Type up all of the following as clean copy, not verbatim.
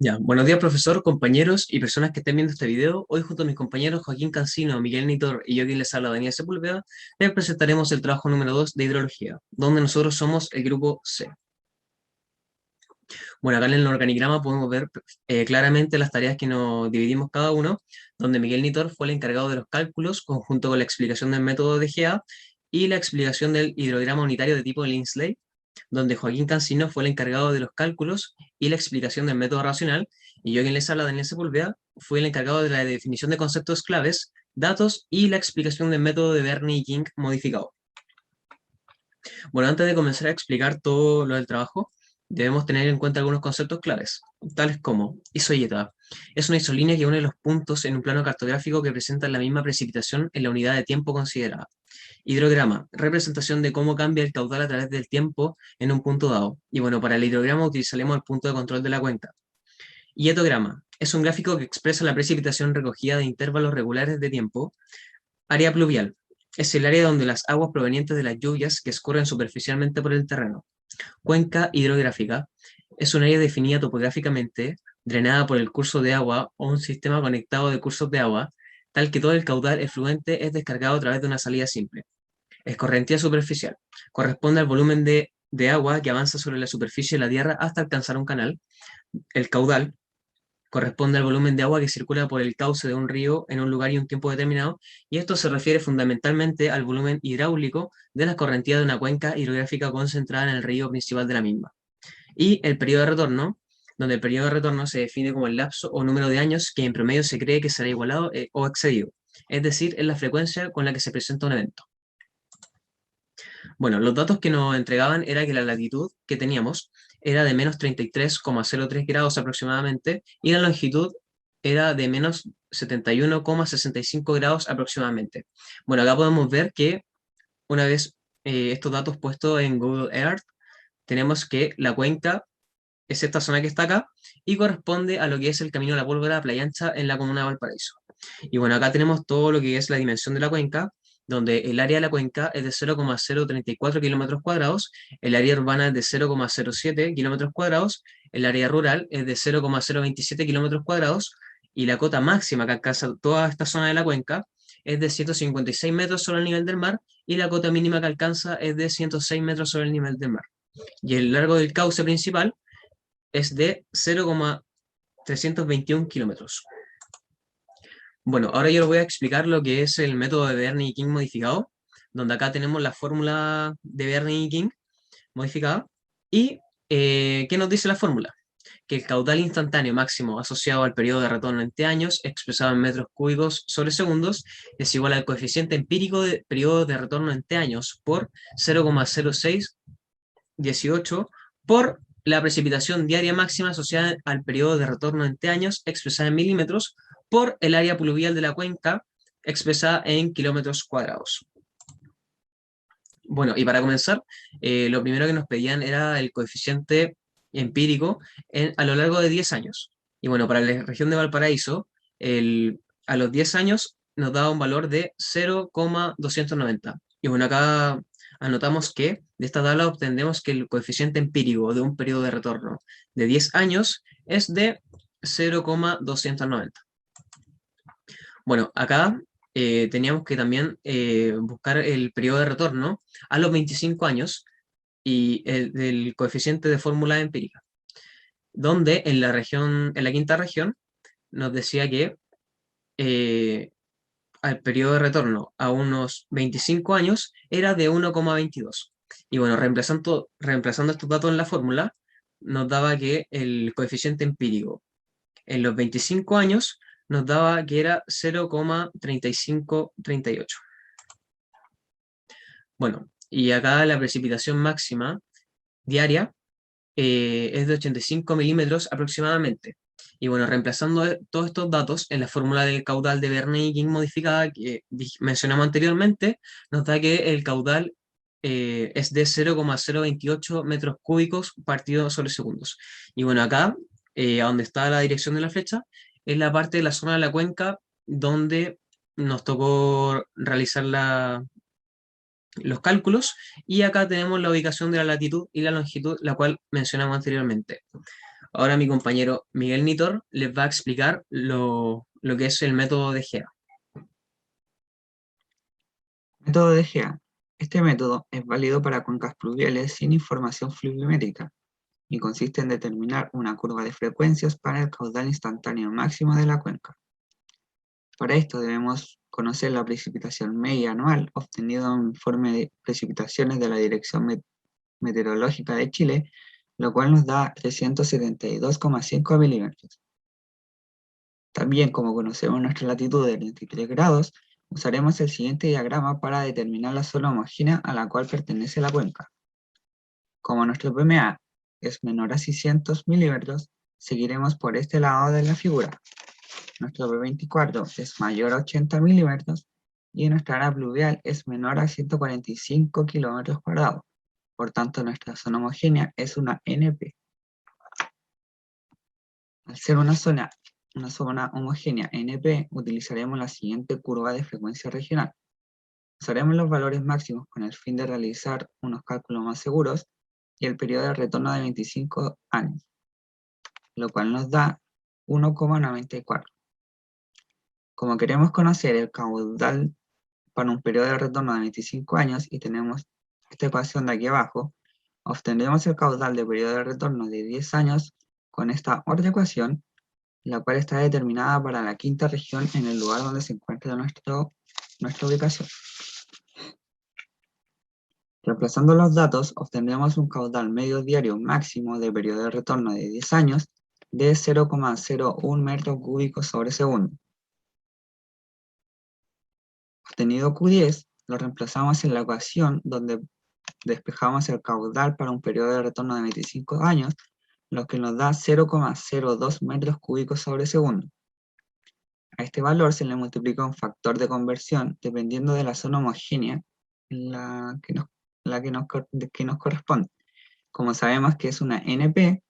Ya, buenos días profesor, compañeros y personas que estén viendo este video. Hoy junto a mis compañeros Joaquín Cancino, Miguel Nitor y yo quien les habla, Daniel Sepúlveda, les presentaremos el trabajo número 2 de hidrología, donde nosotros somos el grupo C. Bueno, acá en el organigrama podemos ver claramente las tareas que nos dividimos cada uno, donde Miguel Nitor fue el encargado de los cálculos, conjunto con la explicación del método de GA y la explicación del hidrograma unitario de tipo Lindsley, donde Joaquín Cancino fue el encargado de los cálculos y la explicación del método racional, y yo quien les habla, Daniel Sepúlveda, fui el encargado de la definición de conceptos claves, datos y la explicación del método de Bernie y King modificado. Bueno, antes de comenzar a explicar todo lo del trabajo, debemos tener en cuenta algunos conceptos claves, tales como isoyeta. Es una isolínea que une los puntos en un plano cartográfico que presentan la misma precipitación en la unidad de tiempo considerada. Hidrograma, representación de cómo cambia el caudal a través del tiempo en un punto dado. Y bueno, para el hidrograma utilizaremos el punto de control de la cuenca. Hietograma, es un gráfico que expresa la precipitación recogida de intervalos regulares de tiempo. Área pluvial, es el área donde las aguas provenientes de las lluvias que escurren superficialmente por el terreno. Cuenca hidrográfica, es un área definida topográficamente, drenada por el curso de agua o un sistema conectado de cursos de agua, tal que todo el caudal efluente es descargado a través de una salida simple. Escorrentía superficial. Corresponde al volumen de agua que avanza sobre la superficie de la Tierra hasta alcanzar un canal. El caudal corresponde al volumen de agua que circula por el cauce de un río en un lugar y un tiempo determinado, y esto se refiere fundamentalmente al volumen hidráulico de la escorrentía de una cuenca hidrográfica concentrada en el río principal de la misma. Y el periodo de retorno, donde el periodo de retorno se define como el lapso o número de años que en promedio se cree que será igualado o excedido, es decir, es la frecuencia con la que se presenta un evento. Bueno, los datos que nos entregaban era que la latitud que teníamos era de menos 33,03 grados aproximadamente y la longitud era de menos 71,65 grados aproximadamente. Bueno, acá podemos ver que una vez estos datos puestos en Google Earth, tenemos que la cuenca es esta zona que está acá y corresponde a lo que es el Camino a la Pólvora Playa Ancha en la comuna de Valparaíso. Y bueno, acá tenemos todo lo que es la dimensión de la cuenca, donde el área de la cuenca es de 0,034 kilómetros cuadrados, el área urbana es de 0,07 kilómetros cuadrados, el área rural es de 0,027 kilómetros cuadrados, y la cota máxima que alcanza toda esta zona de la cuenca es de 156 metros sobre el nivel del mar, y la cota mínima que alcanza es de 106 metros sobre el nivel del mar. Y el largo del cauce principal es de 0,321 kilómetros. Bueno, ahora yo les voy a explicar lo que es el método de Bernie y King modificado, donde acá tenemos la fórmula de Bernie y King modificada. ¿Y qué nos dice la fórmula? Que el caudal instantáneo máximo asociado al periodo de retorno en T años, expresado en metros cúbicos sobre segundos, es igual al coeficiente empírico de periodo de retorno en T años por 0,0618 por la precipitación diaria máxima asociada al periodo de retorno en T años, expresada en milímetros, por el área pluvial de la cuenca, expresada en kilómetros cuadrados. Bueno, y para comenzar, lo primero que nos pedían era el coeficiente empírico a lo largo de 10 años. Y bueno, para la región de Valparaíso, a los 10 años nos daba un valor de 0,290. Y bueno, acá anotamos que de esta tabla obtendremos que el coeficiente empírico de un periodo de retorno de 10 años es de 0,290. Bueno, acá teníamos que también buscar el periodo de retorno a los 25 años y el coeficiente de fórmula empírica, donde en la región, en la quinta región, nos decía que al periodo de retorno a unos 25 años era de 1,22. Y bueno, reemplazando estos datos en la fórmula, nos daba que el coeficiente empírico en los 25 años nos daba que era 0,3538. Bueno, y acá la precipitación máxima diaria es de 85 milímetros aproximadamente. Y bueno, reemplazando todos estos datos en la fórmula del caudal de Bernie y King modificada que mencionamos anteriormente, nos da que el caudal es de 0,028 metros cúbicos partido sobre segundos. Y bueno, acá, a donde está la dirección de la flecha, es la parte de la zona de la cuenca donde nos tocó realizar los cálculos, y acá tenemos la ubicación de la latitud y la longitud, la cual mencionamos anteriormente. Ahora mi compañero Miguel Nitor les va a explicar lo que es el método de Gea. Método de Gea. Este método es válido para cuencas pluviales sin información fluvimétrica y consiste en determinar una curva de frecuencias para el caudal instantáneo máximo de la cuenca. Para esto debemos conocer la precipitación media anual obtenida en un informe de precipitaciones de la Dirección Meteorológica de Chile, lo cual nos da 372,5 milímetros. También, como conocemos nuestra latitud de 23 grados, usaremos el siguiente diagrama para determinar la zona homogénea a la cual pertenece la cuenca. Como nuestro PMA es menor a 600 milímetros, seguiremos por este lado de la figura. Nuestro P24 es mayor a 80 milímetros y nuestra área pluvial es menor a 145 kilómetros cuadrados. Por tanto, nuestra zona homogénea es una NP. Al ser una zona homogénea NP, utilizaremos la siguiente curva de frecuencia regional. Usaremos los valores máximos con el fin de realizar unos cálculos más seguros y el periodo de retorno de 25 años, lo cual nos da 1,94. Como queremos conocer el caudal para un periodo de retorno de 25 años y tenemos esta ecuación de aquí abajo, obtendremos el caudal de periodo de retorno de 10 años con esta otra ecuación, la cual está determinada para la quinta región en el lugar donde se encuentra nuestra ubicación. Reemplazando los datos, obtendremos un caudal medio diario máximo de periodo de retorno de 10 años de 0,01 metros cúbicos sobre segundo. Obtenido Q10, lo reemplazamos en la ecuación donde despejamos el caudal para un periodo de retorno de 25 años, lo que nos da 0,02 metros cúbicos sobre segundo. A este valor se le multiplica un factor de conversión dependiendo de la zona homogénea en que nos corresponde. Como sabemos que es una NP,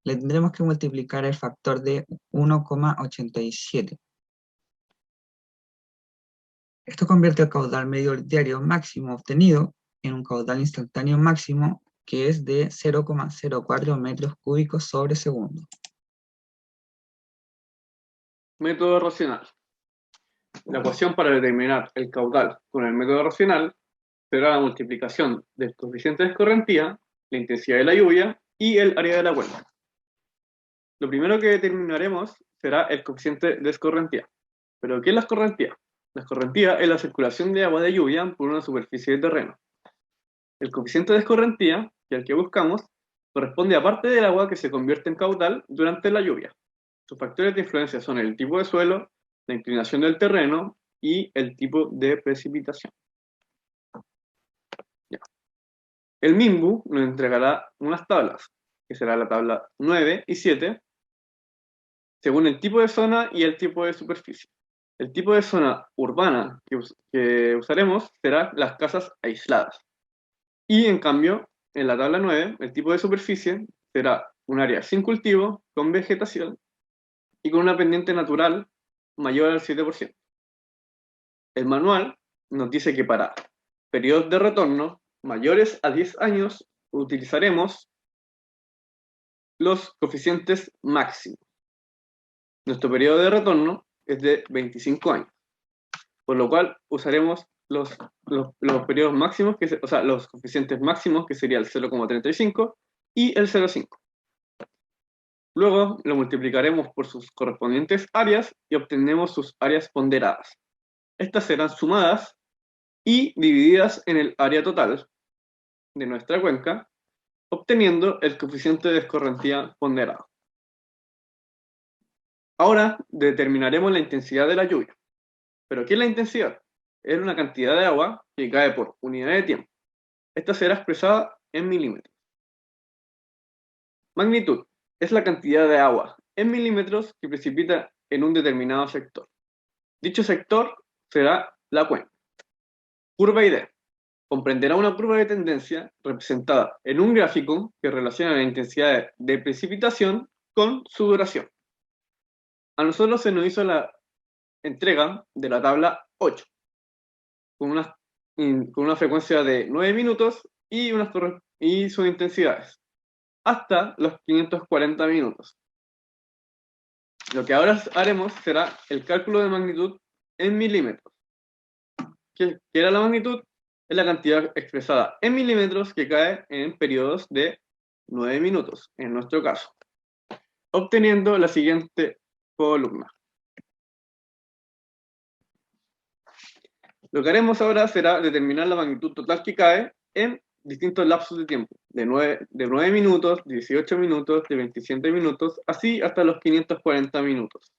le tendremos que multiplicar el factor de 1,87. Esto convierte el caudal medio diario máximo obtenido en un caudal instantáneo máximo que es de 0,04 metros cúbicos sobre segundo. Método racional. La ecuación para determinar el caudal con el método racional será la multiplicación del coeficiente de escorrentía, la intensidad de la lluvia y el área de la cuenca. Lo primero que determinaremos será el coeficiente de escorrentía. ¿Pero qué es la escorrentía? La escorrentía es la circulación de agua de lluvia por una superficie de terreno. El coeficiente de escorrentía, que es el que buscamos, corresponde a parte del agua que se convierte en caudal durante la lluvia. Sus factores de influencia son el tipo de suelo, la inclinación del terreno y el tipo de precipitación. Ya. El MIMBU nos entregará unas tablas, que será la tabla 9 y 7, según el tipo de zona y el tipo de superficie. El tipo de zona urbana que usaremos será las casas aisladas. Y en cambio, en la tabla 9, el tipo de superficie será un área sin cultivo, con vegetación y con una pendiente natural mayor al 7%. El manual nos dice que para periodos de retorno mayores a 10 años utilizaremos los coeficientes máximos. Nuestro periodo de retorno es de 25 años, por lo cual usaremos los periodos máximos, los coeficientes máximos, que sería el 0,35 y el 0,5. Luego lo multiplicaremos por sus correspondientes áreas y obtenemos sus áreas ponderadas. Estas serán sumadas y divididas en el área total de nuestra cuenca, obteniendo el coeficiente de escorrentía ponderado. Ahora determinaremos la intensidad de la lluvia. ¿Pero qué es la intensidad? Es una cantidad de agua que cae por unidad de tiempo. Esta será expresada en milímetros. Magnitud es la cantidad de agua en milímetros que precipita en un determinado sector. Dicho sector será la cuenca. Curva ID comprenderá una curva de tendencia representada en un gráfico que relaciona la intensidad de precipitación con su duración. A nosotros se nos hizo la entrega de la tabla 8, con una frecuencia de 9 minutos y sus intensidades. hasta los 540 minutos. Lo que ahora haremos será el cálculo de magnitud en milímetros. ¿Qué era la magnitud? Es la cantidad expresada en milímetros que cae en periodos de 9 minutos, en nuestro caso, obteniendo la siguiente columna. Lo que haremos ahora será determinar la magnitud total que cae en distintos lapsos de tiempo, de 9 minutos, 18 minutos, de 27 minutos, así hasta los 540 minutos.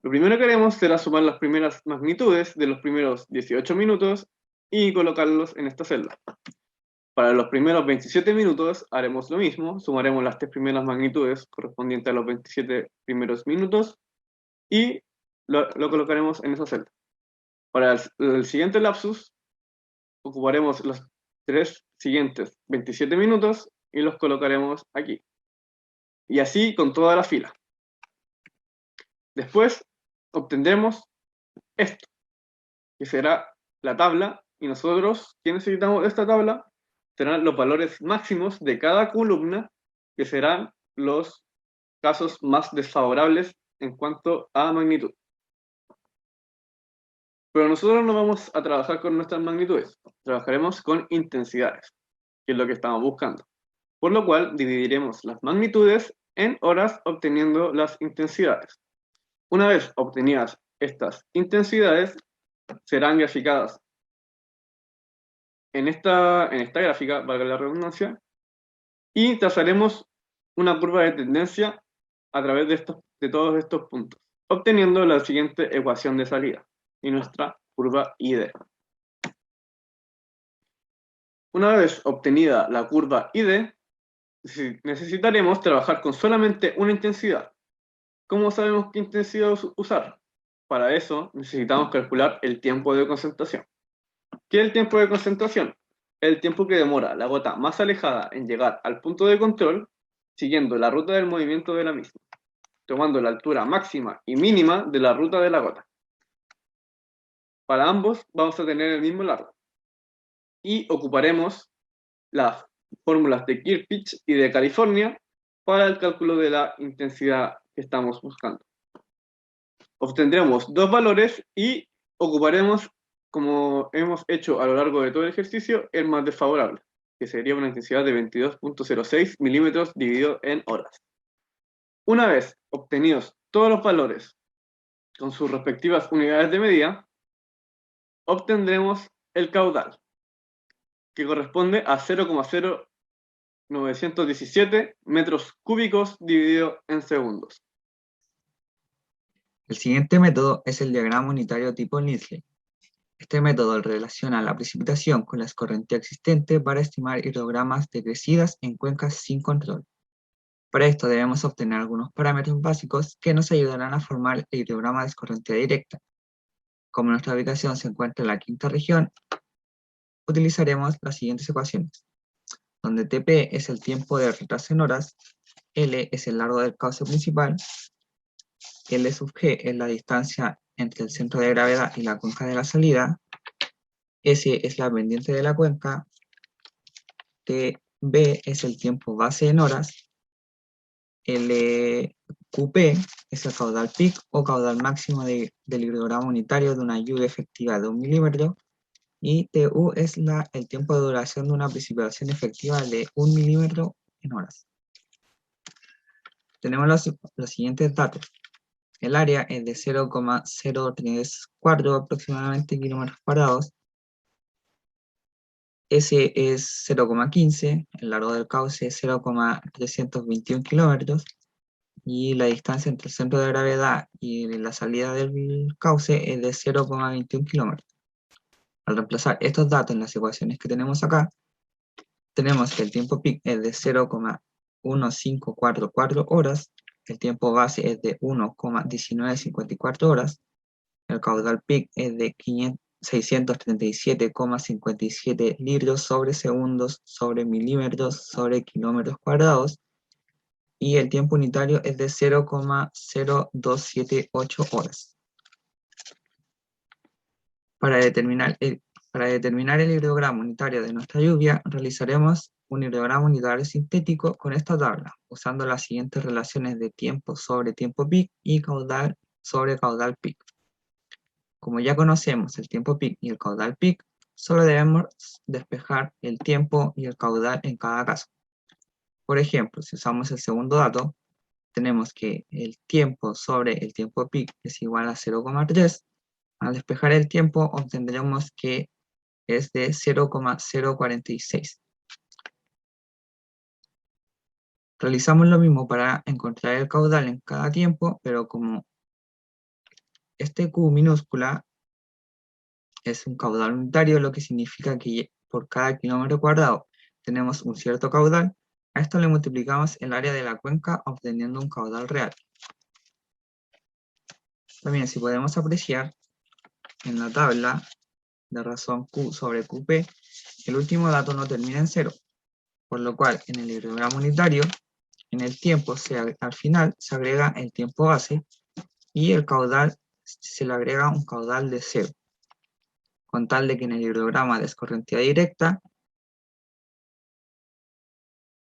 Lo primero que haremos será sumar las primeras magnitudes de los primeros 18 minutos y colocarlos en esta celda. Para los primeros 27 minutos haremos lo mismo, sumaremos las 3 primeras magnitudes correspondientes a los 27 primeros minutos y lo colocaremos en esa celda. Para el siguiente lapsus ocuparemos los 3 siguientes 27 minutos y los colocaremos aquí. Y así con toda la fila. Después obtendremos esto, que será la tabla, y nosotros, ¿qué necesitamos de esta tabla? Serán los valores máximos de cada columna, que serán los casos más desfavorables en cuanto a magnitud. Pero nosotros no vamos a trabajar con nuestras magnitudes, trabajaremos con intensidades, que es lo que estamos buscando. Por lo cual dividiremos las magnitudes en horas obteniendo las intensidades. Una vez obtenidas estas intensidades, serán graficadas en esta gráfica, valga la redundancia, y trazaremos una curva de tendencia a través de todos estos puntos, obteniendo la siguiente ecuación de salida y nuestra curva ID. Una vez obtenida la curva ID, necesitaremos trabajar con solamente una intensidad. ¿Cómo sabemos qué intensidad usar? Para eso necesitamos calcular el tiempo de concentración. ¿Qué es el tiempo de concentración? El tiempo que demora la gota más alejada en llegar al punto de control, siguiendo la ruta del movimiento de la misma, tomando la altura máxima y mínima de la ruta de la gota. Para ambos vamos a tener el mismo largo. Y ocuparemos las fórmulas de Kirchhoff y de California para el cálculo de la intensidad que estamos buscando. Obtendremos dos valores y ocuparemos, como hemos hecho a lo largo de todo el ejercicio, el más desfavorable, que sería una intensidad de 22.06 milímetros dividido en horas. Una vez obtenidos todos los valores con sus respectivas unidades de medida, obtendremos el caudal, que corresponde a 0,0917 metros cúbicos dividido en segundos. El siguiente método es el diagrama unitario tipo Nilsson. Este método relaciona la precipitación con la escorrentía existente para estimar hidrogramas decrecidas en cuencas sin control. Para esto debemos obtener algunos parámetros básicos que nos ayudarán a formar el hidrograma de escorrentía directa. Como nuestra ubicación se encuentra en la quinta región, utilizaremos las siguientes ecuaciones, donde TP es el tiempo de retraso en horas, L es el largo del cauce principal, L sub G es la distancia entre el centro de gravedad y la cuenca de la salida, S es la pendiente de la cuenca, TB es el tiempo base en horas, LQP es el caudal peak o caudal máximo del hidrograma unitario de una lluvia efectiva de 1 milímetro, y TU es el tiempo de duración de una precipitación efectiva de 1 milímetro en horas. Tenemos los siguientes datos. El área es de 0,034 aproximadamente kilómetros cuadrados. S es 0,15, el largo del cauce es 0,321 kilómetros y la distancia entre el centro de gravedad y la salida del cauce es de 0,21 kilómetros. Al reemplazar estos datos en las ecuaciones que tenemos acá, tenemos que el tiempo peak es de 0,1544 horas, el tiempo base es de 1,1954 horas, el caudal peak es de 637,57 litros sobre segundos sobre milímetros sobre kilómetros cuadrados, y el tiempo unitario es de 0,0278 horas. Para determinar el hidrograma unitario de nuestra lluvia, realizaremos un hidrograma unitario sintético con esta tabla, usando las siguientes relaciones de tiempo sobre tiempo peak y caudal sobre caudal peak. Como ya conocemos el tiempo peak y el caudal peak, solo debemos despejar el tiempo y el caudal en cada caso. Por ejemplo, si usamos el segundo dato, tenemos que el tiempo sobre el tiempo peak es igual a 0,3. Al despejar el tiempo obtendremos que es de 0,046. Realizamos lo mismo para encontrar el caudal en cada tiempo, pero como este Q minúscula es un caudal unitario, lo que significa que por cada kilómetro cuadrado tenemos un cierto caudal, a esto le multiplicamos el área de la cuenca obteniendo un caudal real. También, si podemos apreciar en la tabla de razón Q sobre QP, el último dato no termina en 0, por lo cual en el hidrograma unitario, en el tiempo, al final se agrega el tiempo base y el caudal se le agrega un caudal de 0, con tal de que en el hidrograma de escorrentía directa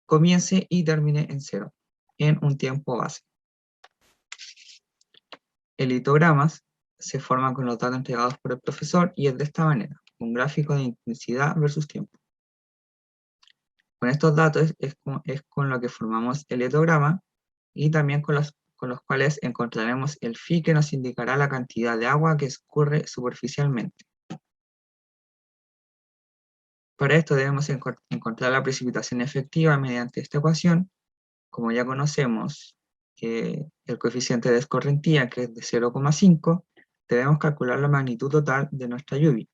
comience y termine en 0, en un tiempo base. El hidrograma se forma con los datos entregados por el profesor y es de esta manera, un gráfico de intensidad versus tiempo. Con estos datos es con lo que formamos el hidrograma y también con los cuales encontraremos el phi que nos indicará la cantidad de agua que escurre superficialmente. Para esto debemos encontrar la precipitación efectiva mediante esta ecuación. Como ya conocemos el coeficiente de escorrentía, que es de 0,5, debemos calcular la magnitud total de nuestra lluvia,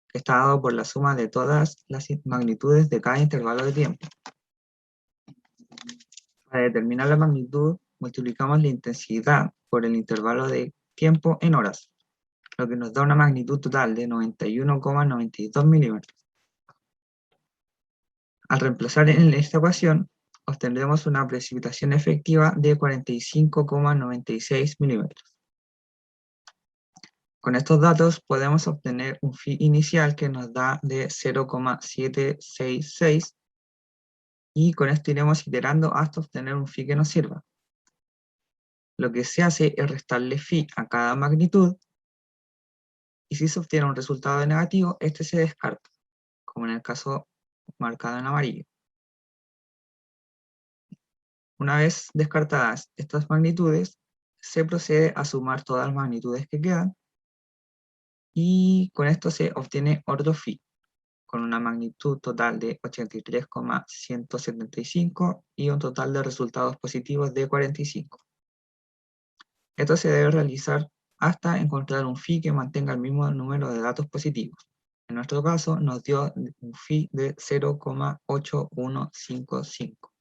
que está dado por la suma de todas las magnitudes de cada intervalo de tiempo. Para determinar la magnitud, multiplicamos la intensidad por el intervalo de tiempo en horas, lo que nos da una magnitud total de 91,92 milímetros. Al reemplazar en esta ecuación, obtendremos una precipitación efectiva de 45,96 milímetros. Con estos datos podemos obtener un phi inicial que nos da de 0,766 y con esto iremos iterando hasta obtener un phi que nos sirva. Lo que se hace es restarle phi a cada magnitud y si se obtiene un resultado negativo, este se descarta, como en el caso marcado en amarillo. Una vez descartadas estas magnitudes, se procede a sumar todas las magnitudes que quedan y con esto se obtiene otro phi, con una magnitud total de 83,175 y un total de resultados positivos de 45. Esto se debe realizar hasta encontrar un phi que mantenga el mismo número de datos positivos. En nuestro caso nos dio un phi de 0,8155.